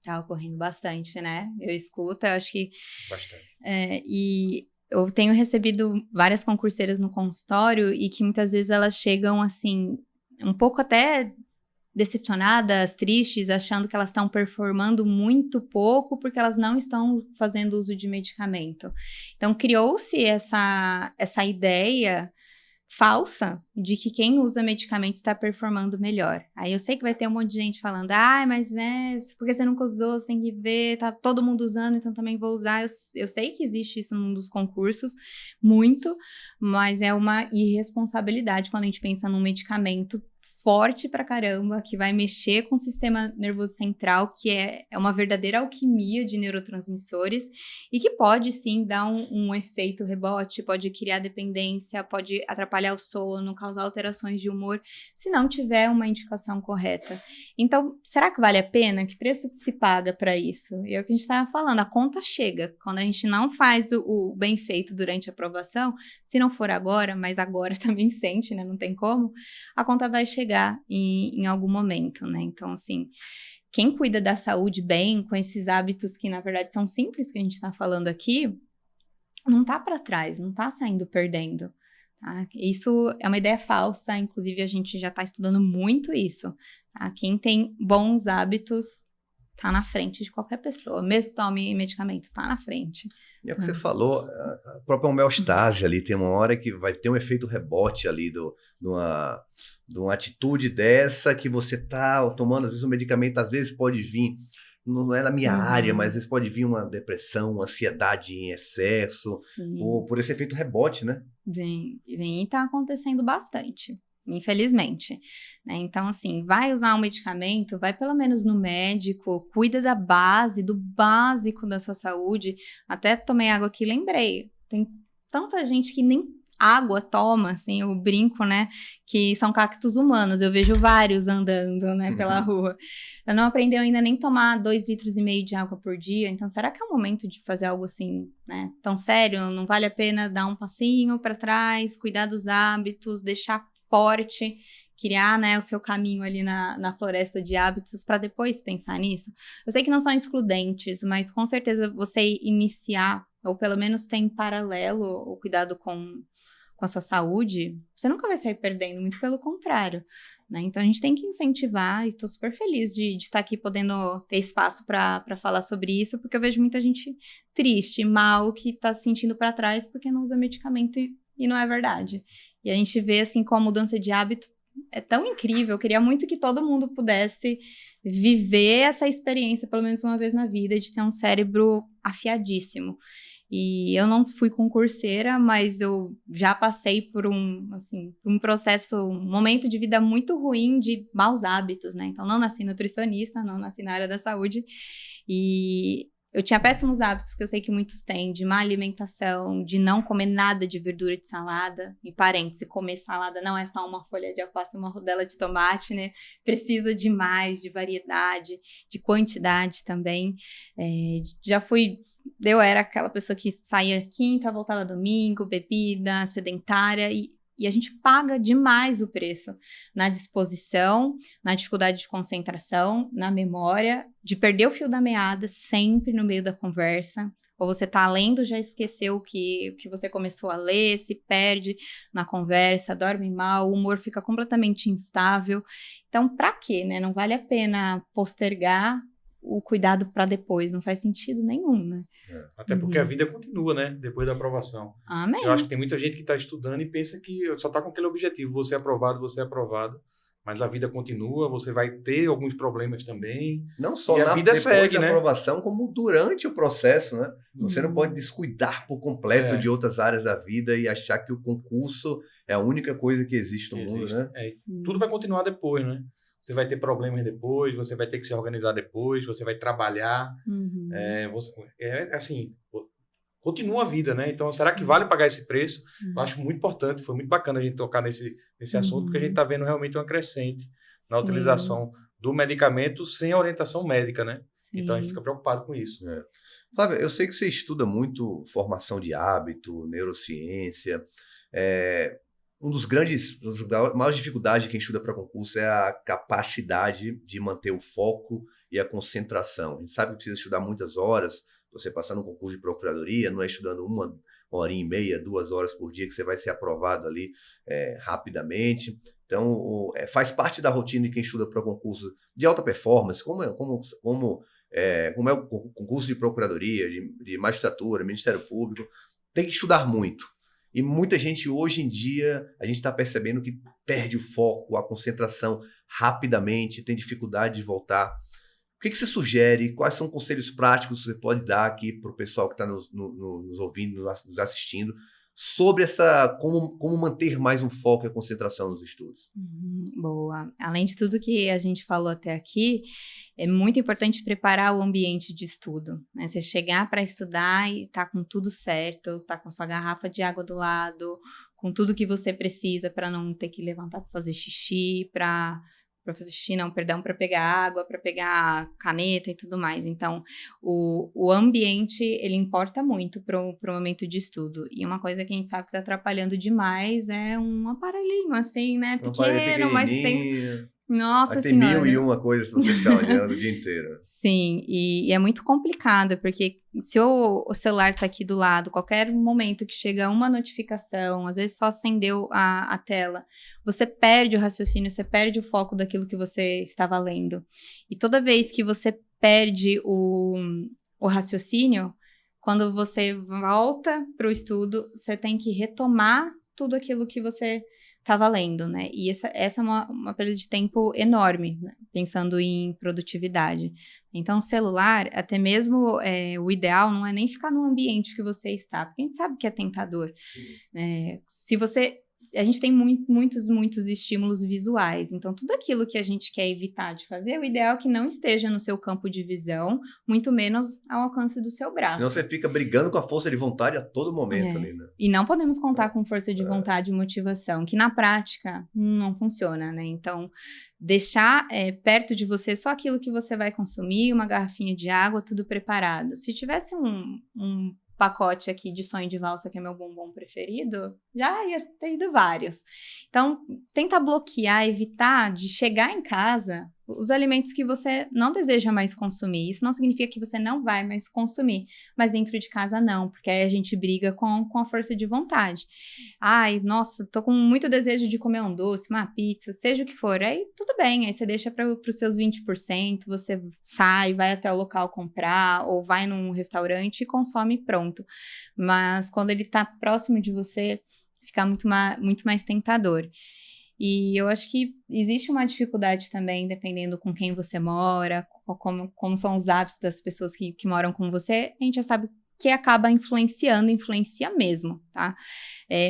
Tá ocorrendo bastante, né? Eu escuto, eu acho que... Bastante. E eu tenho recebido várias concurseiras no consultório e que muitas vezes elas chegam, assim, um pouco até decepcionadas, tristes, achando que elas estão performando muito pouco porque elas não estão fazendo uso de medicamento. Então, criou-se essa ideia falsa de que quem usa medicamento está performando melhor. Aí eu sei que vai ter um monte de gente falando, mas né, porque você nunca usou, você tem que ver, tá todo mundo usando, então também vou usar. Eu sei que existe isso num dos concursos, muito, mas é uma irresponsabilidade quando a gente pensa num medicamento forte pra caramba, que vai mexer com o sistema nervoso central, que é uma verdadeira alquimia de neurotransmissores e que pode sim dar um efeito rebote, pode criar dependência, pode atrapalhar o sono, causar alterações de humor, se não tiver uma indicação correta. Então, será que vale a pena? Que preço que se paga para isso? E é o que a gente estava falando, a conta chega. Quando a gente não faz o bem feito durante a aprovação, se não for agora, mas agora também sente, né? Não tem como, a conta vai chegar em algum momento, né? Então, assim, quem cuida da saúde bem, com esses hábitos que, na verdade, são simples que a gente está falando aqui, não tá para trás, não tá saindo perdendo. Tá? Isso é uma ideia falsa, inclusive a gente já está estudando muito isso. Tá? Quem tem bons hábitos tá na frente de qualquer pessoa, mesmo que tome medicamento, tá na frente. E é o que você falou, a própria homeostase ali, tem uma hora que vai ter um efeito rebote ali de uma atitude dessa que você tá tomando, às vezes o medicamento, às vezes pode vir, não é na minha área, mas às vezes pode vir uma depressão, uma ansiedade em excesso, por esse efeito rebote, né? Vem e tá acontecendo bastante. Infelizmente, né? Então, assim, vai usar um medicamento, vai pelo menos no médico, cuida da base, do básico da sua saúde. Até tomei água aqui, lembrei, tem tanta gente que nem água toma, assim, eu brinco, né, que são cactos humanos, eu vejo vários andando, né, pela rua. Eu não aprendeu ainda nem tomar 2,5 litros de água por dia, então será que é o momento de fazer algo assim, né, tão sério? Não vale a pena dar um passinho para trás, cuidar dos hábitos, deixar forte, criar, né, o seu caminho ali na floresta de hábitos para depois pensar nisso. Eu sei que não são excludentes, mas com certeza você iniciar, ou pelo menos ter em paralelo o cuidado com a sua saúde, você nunca vai sair perdendo, muito pelo contrário, né? Então a gente tem que incentivar, e tô super feliz de estar aqui podendo ter espaço para falar sobre isso, porque eu vejo muita gente triste, mal, que tá se sentindo para trás porque não usa medicamento e não é verdade. E a gente vê assim como a mudança de hábito é tão incrível, eu queria muito que todo mundo pudesse viver essa experiência pelo menos uma vez na vida, de ter um cérebro afiadíssimo. E eu não fui concurseira, mas eu já passei por um processo, um momento de vida muito ruim de maus hábitos, né? Então, não nasci nutricionista, não nasci na área da saúde. E eu tinha péssimos hábitos, que eu sei que muitos têm, de má alimentação, de não comer nada de verdura e de salada. Em parênteses, comer salada não é só uma folha de alface e uma rodela de tomate, né? Precisa de mais, de variedade, de quantidade também. Eu era aquela pessoa que saía quinta, voltava domingo, bebida, sedentária, e a gente paga demais o preço na disposição, na dificuldade de concentração, na memória, de perder o fio da meada sempre no meio da conversa. Ou você tá lendo, já esqueceu o que você começou a ler, se perde na conversa, dorme mal, o humor fica completamente instável. Então, pra quê, né? Não vale a pena postergar o cuidado para depois, não faz sentido nenhum, né? Até porque a vida continua, né? Depois da aprovação. Amém. Eu acho que tem muita gente que está estudando e pensa que só está com aquele objetivo, você é aprovado, mas a vida continua, você vai ter alguns problemas também. Não só a vida depois segue, da né? aprovação, como durante o processo, né? Você não pode descuidar por completo de outras áreas da vida e achar que o concurso é a única coisa que existe no mundo, né? Tudo vai continuar depois, né? Você vai ter problemas depois, você vai ter que se organizar depois, você vai trabalhar. Continua a vida, né? Então, será que vale pagar esse preço? Eu acho muito importante, foi muito bacana a gente tocar nesse assunto, porque a gente está vendo realmente uma crescente na utilização do medicamento sem a orientação médica, né? Sim. Então, a gente fica preocupado com isso. Flávia, eu sei que você estuda muito formação de hábito, neurociência. Uma das maiores dificuldades de quem estuda para concurso é a capacidade de manter o foco e a concentração. A gente sabe que precisa estudar muitas horas. Você passar no concurso de procuradoria, não é estudando uma horinha e meia, 2 horas por dia que você vai ser aprovado ali rapidamente. Então, faz parte da rotina de quem estuda para concurso de alta performance, como é o concurso de procuradoria, de magistratura, Ministério Público. Tem que estudar muito. E muita gente, hoje em dia, a gente está percebendo que perde o foco, a concentração rapidamente, tem dificuldade de voltar. O que você sugere? Quais são conselhos práticos que você pode dar aqui para o pessoal que está nos ouvindo, nos assistindo, sobre como manter mais um foco e a concentração nos estudos? Boa. Além de tudo que a gente falou até aqui, é muito importante preparar o ambiente de estudo, né? Você chegar para estudar e tá com tudo certo, tá com sua garrafa de água do lado, com tudo que você precisa para não ter que levantar para fazer xixi, para fazer xixi, não, perdão, para pegar água, para pegar caneta e tudo mais. Então, o ambiente, ele importa muito pro momento de estudo. E uma coisa que a gente sabe que tá atrapalhando demais é um aparelhinho, assim, né? Pequeno, mas tem... Nossa Senhora. Tem 1001 coisas pra você ficar olhando o dia inteiro. Sim, e é muito complicado, porque se o celular tá aqui do lado, qualquer momento que chega uma notificação, às vezes só acendeu a tela, você perde o raciocínio, você perde o foco daquilo que você estava lendo. E toda vez que você perde o raciocínio, quando você volta para o estudo, você tem que retomar tudo aquilo que você estava lendo, né? E essa é uma perda de tempo enorme, né? Pensando em produtividade. Então, o celular, até mesmo o ideal não é nem ficar no ambiente que você está, porque a gente sabe que é tentador. A gente tem muitos estímulos visuais, então tudo aquilo que a gente quer evitar de fazer, o ideal é que não esteja no seu campo de visão, muito menos ao alcance do seu braço. Senão você fica brigando com a força de vontade a todo momento ali, né? E não podemos contar com força de vontade e motivação, que na prática não funciona, né? Então, deixar perto de você só aquilo que você vai consumir, uma garrafinha de água, tudo preparado. Se tivesse um pacote aqui de sonho de valsa, que é meu bombom preferido, já ia ter ido vários. Então, tenta bloquear, evitar de chegar em casa os alimentos que você não deseja mais consumir. Isso não significa que você não vai mais consumir, mas dentro de casa não, porque aí a gente briga com a força de vontade. Ai, nossa, tô com muito desejo de comer um doce, uma pizza, seja o que for. Aí tudo bem, aí você deixa para os seus 20%, você sai, vai até o local comprar, ou vai num restaurante e consome pronto. Mas quando ele tá próximo de você, fica muito mais tentador. E eu acho que existe uma dificuldade também, dependendo com quem você mora, como são os hábitos das pessoas que moram com você, a gente já sabe que acaba influencia mesmo, tá?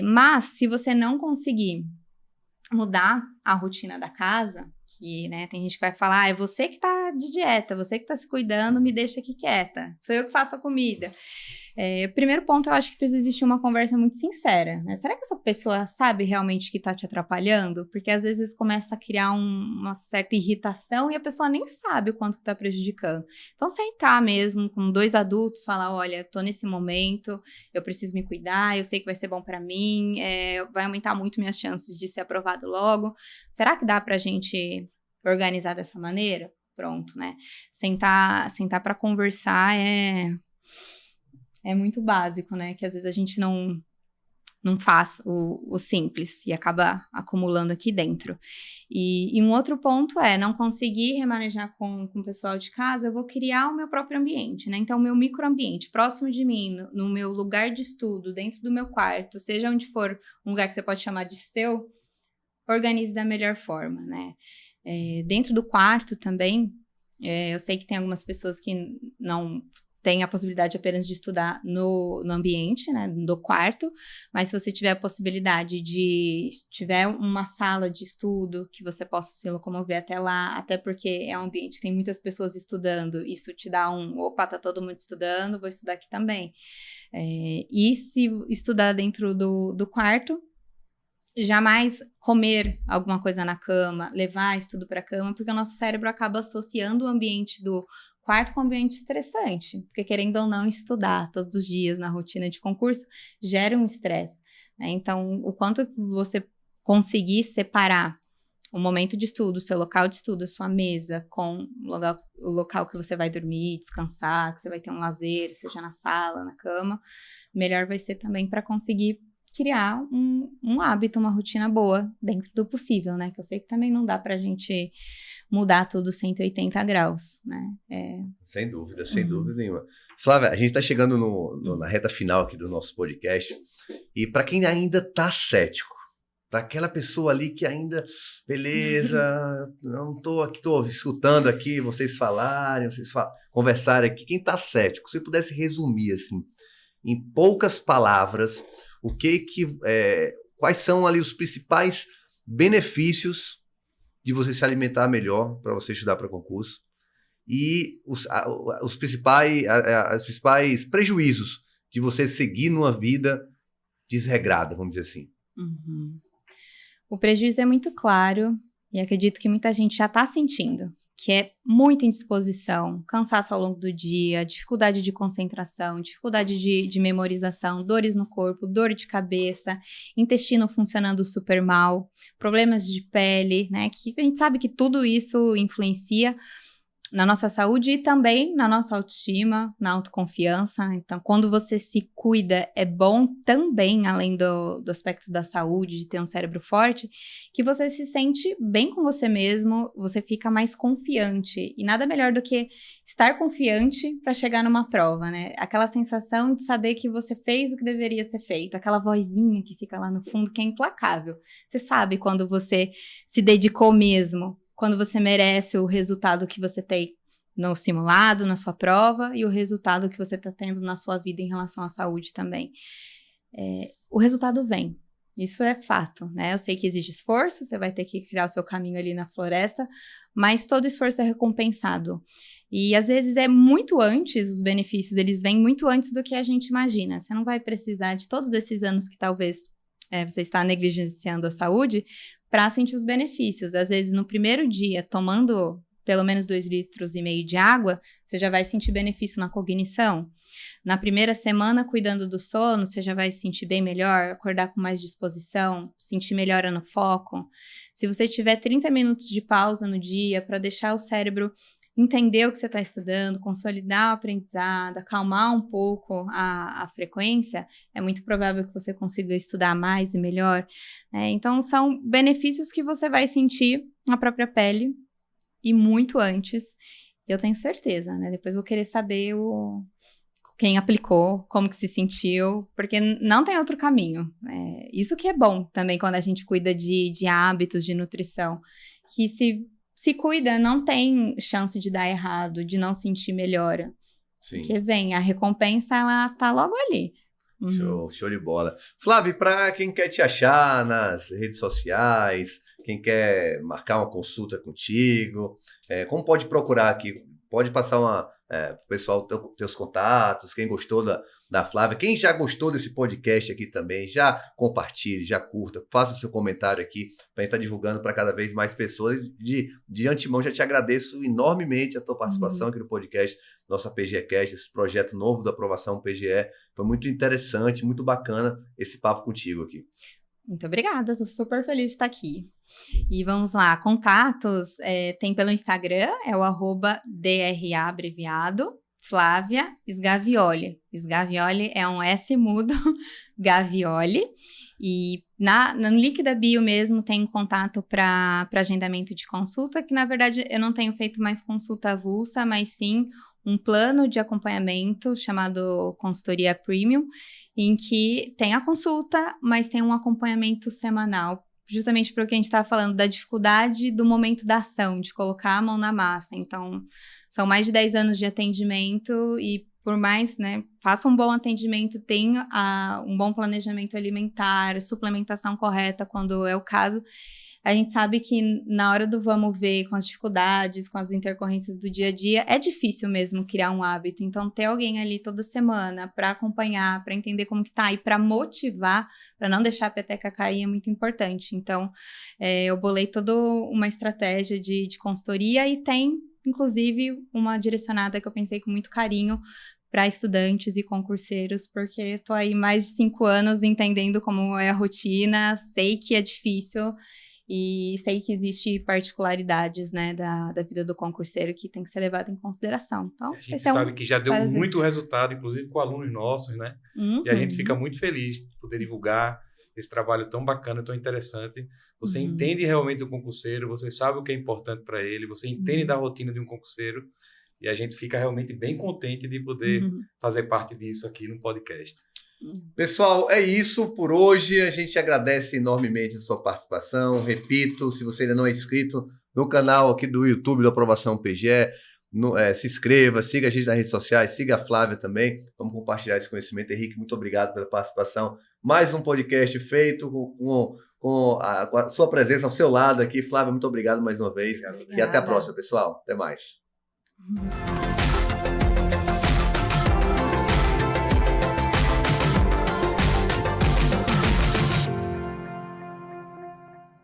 Mas, se você não conseguir mudar a rotina da casa, que, né, tem gente que vai falar, é você que tá de dieta, você que tá se cuidando, me deixa aqui quieta, sou eu que faço a comida. Primeiro ponto, eu acho que precisa existir uma conversa muito sincera, né? Será que essa pessoa sabe realmente que tá te atrapalhando? Porque às vezes começa a criar uma certa irritação e a pessoa nem sabe o quanto que tá prejudicando. Então, sentar mesmo com 2 adultos, falar, olha, tô nesse momento, eu preciso me cuidar, eu sei que vai ser bom pra mim, vai aumentar muito minhas chances de ser aprovado logo. Será que dá pra gente organizar dessa maneira? Pronto, né? Sentar pra conversar é muito básico, né? Que às vezes a gente não faz o simples e acaba acumulando aqui dentro. E um outro ponto não conseguir remanejar com o pessoal de casa, eu vou criar o meu próprio ambiente, né? Então, o meu microambiente, próximo de mim, no meu lugar de estudo, dentro do meu quarto, seja onde for um lugar que você pode chamar de seu, organize da melhor forma, né? Dentro do quarto também, eu sei que tem algumas pessoas que não tem a possibilidade apenas de estudar no ambiente, né, do quarto, mas se você tiver a possibilidade tiver uma sala de estudo que você possa se locomover até lá, até porque é um ambiente que tem muitas pessoas estudando, isso te dá opa, tá todo mundo estudando, vou estudar aqui também. E se estudar dentro do quarto, jamais comer alguma coisa na cama, levar estudo para a cama, porque o nosso cérebro acaba associando o ambiente do quarto com um ambiente estressante, porque querendo ou não estudar todos os dias na rotina de concurso gera um estresse, né? Então, o quanto você conseguir separar o momento de estudo, o seu local de estudo, a sua mesa, com o local que você vai dormir, descansar, que você vai ter um lazer, seja na sala, na cama, melhor vai ser também para conseguir criar um hábito, uma rotina boa dentro do possível, né? Que eu sei que também não dá pra gente mudar tudo 180 graus, né? Sem dúvida nenhuma. Flávia, a gente está chegando na reta final aqui do nosso podcast, e para quem ainda tá cético, para aquela pessoa ali que ainda, beleza, não tô aqui, tô escutando aqui vocês falarem, conversarem aqui, quem tá cético, se você pudesse resumir assim, em poucas palavras, quais são ali os principais benefícios de você se alimentar melhor para você estudar para concurso e os principais prejuízos de você seguir numa vida desregrada, vamos dizer assim. Uhum. O prejuízo é muito claro e acredito que muita gente já está sentindo, que é muita indisposição, cansaço ao longo do dia, dificuldade de concentração, dificuldade de memorização, dores no corpo, dor de cabeça, intestino funcionando super mal, problemas de pele, né? Que a gente sabe que tudo isso influencia na nossa saúde e também na nossa autoestima, na autoconfiança. Então, quando você se cuida, é bom também, além do aspecto da saúde, de ter um cérebro forte, que você se sente bem com você mesmo, você fica mais confiante. E nada melhor do que estar confiante para chegar numa prova, né? Aquela sensação de saber que você fez o que deveria ser feito, aquela vozinha que fica lá no fundo, que é implacável. Você sabe quando você se dedicou mesmo, quando você merece o resultado que você tem no simulado, na sua prova, e o resultado que você está tendo na sua vida em relação à saúde também. O resultado vem, isso é fato, né? Eu sei que exige esforço, você vai ter que criar o seu caminho ali na floresta, mas todo esforço é recompensado. E às vezes é muito antes, os benefícios, eles vêm muito antes do que a gente imagina. Você não vai precisar de todos esses anos que talvez você está negligenciando a saúde para sentir os benefícios. Às vezes, no primeiro dia, tomando pelo menos 2,5 litros de água, você já vai sentir benefício na cognição. Na primeira semana, cuidando do sono, você já vai se sentir bem melhor, acordar com mais disposição, sentir melhora no foco. Se você tiver 30 minutos de pausa no dia para deixar o cérebro entender o que você está estudando, consolidar o aprendizado, acalmar um pouco a frequência, é muito provável que você consiga estudar mais e melhor, né? Então, são benefícios que você vai sentir na própria pele e muito antes, eu tenho certeza, né? Depois vou querer saber quem aplicou, como que se sentiu, porque não tem outro caminho. Isso que é bom também quando a gente cuida de hábitos de nutrição, que se cuida, não tem chance de dar errado, de não sentir melhora. Sim. Porque a recompensa, ela tá logo ali. Show de bola. Flávio, para quem quer te achar nas redes sociais, quem quer marcar uma consulta contigo, como pode procurar aqui? Pode passar pro pessoal teus contatos, quem gostou da Flávia, quem já gostou desse podcast aqui também, já compartilhe, já curta, faça o seu comentário aqui para a gente estar divulgando para cada vez mais pessoas. De antemão, já te agradeço enormemente a tua participação aqui no podcast, nossa PGEcast, esse projeto novo da aprovação PGE. Foi muito interessante, muito bacana esse papo contigo aqui. Muito obrigada, estou super feliz de estar aqui. E vamos lá, contatos, tem pelo Instagram, é o @DRA abreviado, Flávia Sgavioli. Sgavioli é um S mudo, Gavioli. E no link da bio mesmo tem contato para agendamento de consulta, que na verdade eu não tenho feito mais consulta avulsa, mas sim um plano de acompanhamento chamado Consultoria Premium, em que tem a consulta, mas tem um acompanhamento semanal, justamente porque a gente estava falando da dificuldade do momento da ação, de colocar a mão na massa. Então, são mais de 10 anos de atendimento e por mais, né, faça um bom atendimento, tenha um bom planejamento alimentar, suplementação correta quando é o caso, a gente sabe que na hora do vamos ver, com as dificuldades, com as intercorrências do dia a dia, é difícil mesmo criar um hábito. Então, ter alguém ali toda semana para acompanhar, para entender como que tá e para motivar, para não deixar a peteca cair, é muito importante. Então, eu bolei toda uma estratégia de consultoria e tem, inclusive, uma direcionada que eu pensei com muito carinho para estudantes e concurseiros, porque estou aí mais de 5 anos entendendo como é a rotina, sei que é difícil, e sei que existe particularidades, né, da vida do concurseiro que tem que ser levado em consideração. Então, a gente sabe que já deu muito resultado, inclusive com alunos nossos, né? E a gente fica muito feliz de poder divulgar esse trabalho tão bacana, tão interessante. Você entende realmente o concurseiro, você sabe o que é importante para ele, você entende da rotina de um concurseiro, e a gente fica realmente bem contente de poder fazer parte disso aqui no podcast. Pessoal, é isso por hoje. A gente agradece enormemente a sua participação. Repito, se você ainda não é inscrito no canal aqui do YouTube do Aprovação PGE, se inscreva, siga a gente nas redes sociais, siga a Flávia também. Vamos compartilhar esse conhecimento. Henrique, muito obrigado pela participação. Mais um podcast feito com a sua presença ao seu lado aqui. Flávia, muito obrigado mais uma vez. Obrigada. E até a próxima, pessoal. Até mais.